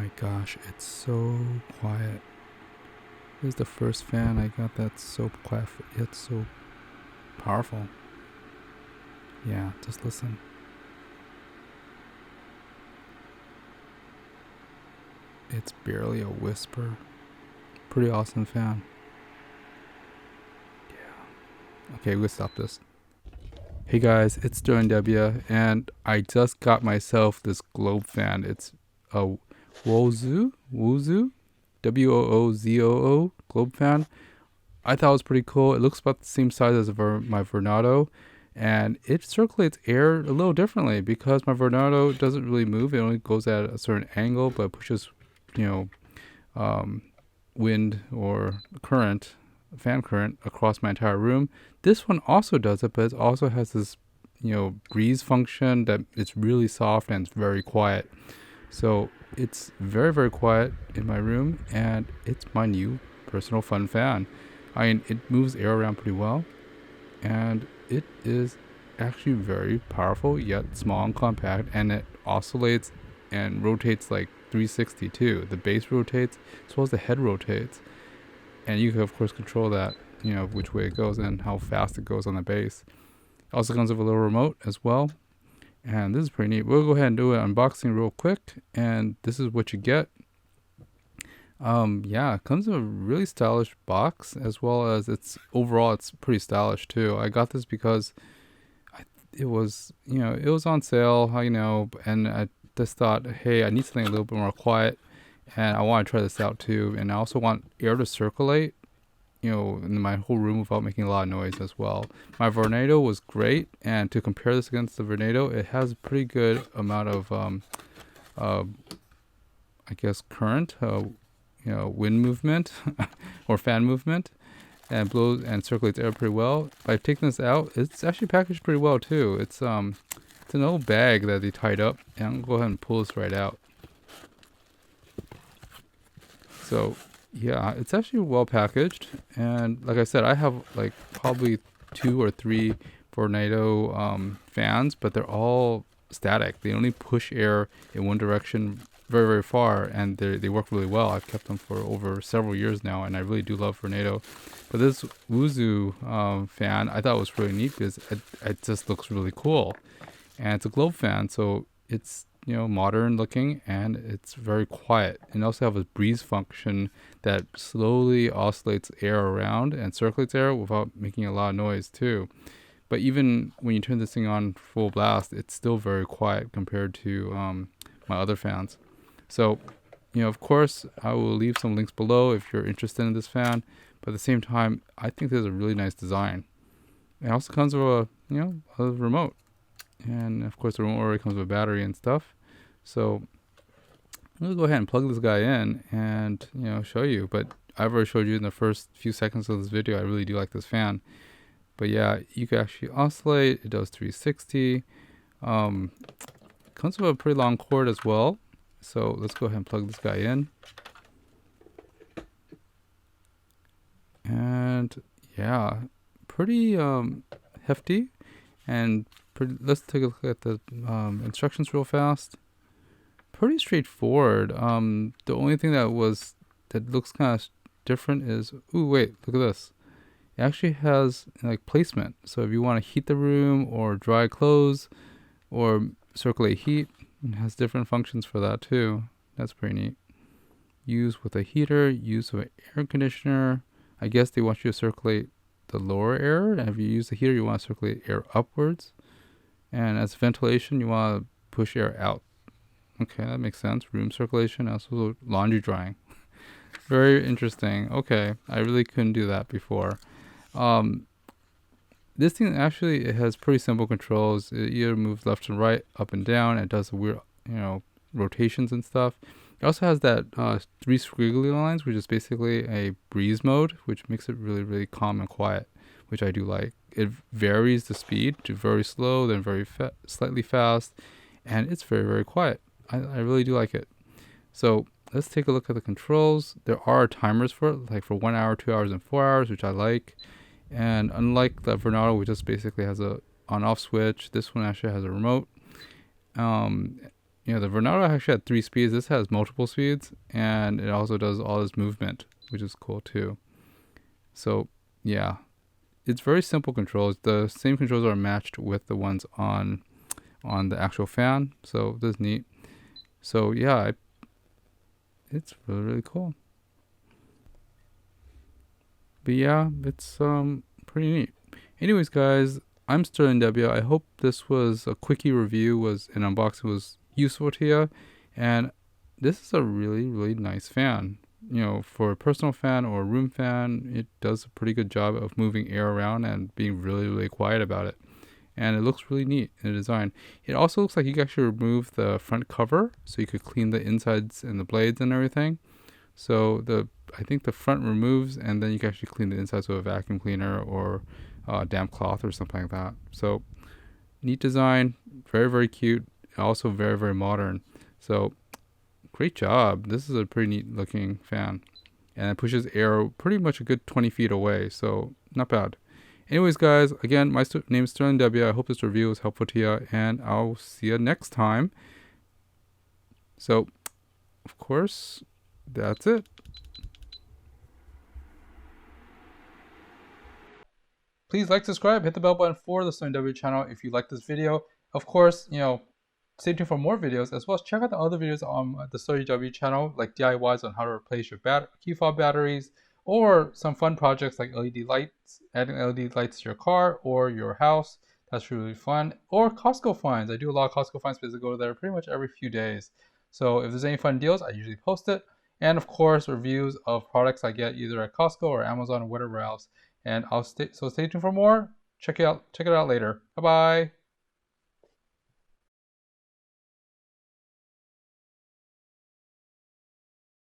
my gosh, it's so quiet. This is the first fan I got that's so quiet, yet so powerful. Yeah, just listen. It's barely a whisper. Pretty awesome fan. Yeah. Okay, we'll stop this. Hey guys, it's SterlingW, and I just got myself this globe fan. It's a WOOZOO, WOOZOO globe fan. I thought it was pretty cool. It looks about the same size as my Vornado, and it circulates air a little differently because my Vornado doesn't really move. It only goes at a certain angle, but pushes, wind or current, fan current across my entire room. This one also does it, but it also has this, breeze function that it's really soft and it's very quiet. So it's very, very quiet in my room, and it's my new personal fun fan. I mean, it moves air around pretty well, and it is actually very powerful, yet small and compact, and it oscillates and rotates like 360 too. The base rotates as well as the head rotates, and you can of course control that, which way it goes and how fast it goes on the base. It also comes with a little remote as well, and this is pretty neat. We'll go ahead and do an unboxing real quick, and this is what you get. It comes in a really stylish box, as well as it's pretty stylish too. I got this because it was on sale, and I just thought, hey, I need something a little bit more quiet, and I want to try this out too. And I also want air to circulate, in my whole room without making a lot of noise as well. My Vornado was great, and to compare this against the Vornado, it has a pretty good amount of, current, wind movement or fan movement, and blows and circulates air pretty well. By taking this out, it's actually packaged pretty well too. It's an old bag that they tied up, and I'm gonna go ahead and pull this right out. So yeah, it's actually well packaged, and like I said, I have like probably 2 or 3 Vornado fans, but they're all static. They only push air in one direction very, very far, and they work really well. I've kept them for over several years now, and I really do love Vornado. But this WOOZOO fan, I thought was really neat because it just looks really cool, and it's a globe fan, so it's modern looking, and it's very quiet. And also have a breeze function that slowly oscillates air around and circulates air without making a lot of noise too. But even when you turn this thing on full blast, it's still very quiet compared to my other fans. So, of course, I will leave some links below if you're interested in this fan. But at the same time, I think there's a really nice design. It also comes with a remote. And of course, the remote already comes with a battery and stuff. So I'm going to go ahead and plug this guy in and, show you. But I've already showed you in the first few seconds of this video. I really do like this fan. But yeah, you can actually oscillate. It does 360. Comes with a pretty long cord as well. So let's go ahead and plug this guy in. And yeah, pretty hefty. And let's take a look at the instructions real fast. Pretty straightforward. The only thing that looks kind of different is, ooh, wait, look at this. It actually has like placement. So if you want to heat the room or dry clothes or circulate heat, it has different functions for that too. That's pretty neat. Use with a heater, use with an air conditioner. I guess they want you to circulate the lower air, and if you use the heater, you want to circulate air upwards. And as ventilation, you want to push air out. Okay, that makes sense. Room circulation, also laundry drying. Very interesting. Okay, I really couldn't do that before. This thing actually, it has pretty simple controls. It either moves left and right, up and down. It does weird, rotations and stuff. It also has that 3 squiggly lines, which is basically a breeze mode, which makes it really, really calm and quiet, which I do like. It varies the speed to very slow, then very slightly fast, and it's very, very quiet. I really do like it. So let's take a look at the controls. There are timers for it, like for 1 hour, 2 hours, and 4 hours, which I like. And unlike the Vornado, which just basically has a on-off switch, this one actually has a remote. Yeah, the Vornado actually had 3 speeds. This has multiple speeds, and it also does all this movement, which is cool too. So yeah, it's very simple controls. The same controls are matched with the ones on the actual fan. So this is neat. So yeah, it's really, really cool. But yeah, it's pretty neat. Anyways, guys, I'm SterlingW. I hope this was a quickie review, was an unboxing, was useful to you. And this is a really, really nice fan. You know, for a personal fan or a room fan, it does a pretty good job of moving air around and being really, really quiet about it. And it looks really neat in the design. It also looks like you can actually remove the front cover, so you could clean the insides and the blades and everything. So I think the front removes, and then you can actually clean the insides with a vacuum cleaner or damp cloth or something like that. So neat design, very, very cute, also very, very modern. So great job. This is a pretty neat looking fan, and it pushes air pretty much a good 20 feet away. So not bad. Anyways, guys, again, my name is SterlingW. I hope this review was helpful to you, and I'll see you next time. So, of course, that's it. Please like, subscribe, hit the bell button for the SterlingW channel if you like this video. Of course, stay tuned for more videos, as well as check out the other videos on the SterlingW channel, like DIYs on how to replace your key fob batteries, or some fun projects like LED lights, adding LED lights to your car or your house. That's really fun. Or Costco finds. I do a lot of Costco finds because I go there pretty much every few days. So if there's any fun deals, I usually post it. And of course, reviews of products I get either at Costco or Amazon or whatever else. And stay tuned for more. Check it out later. Bye bye.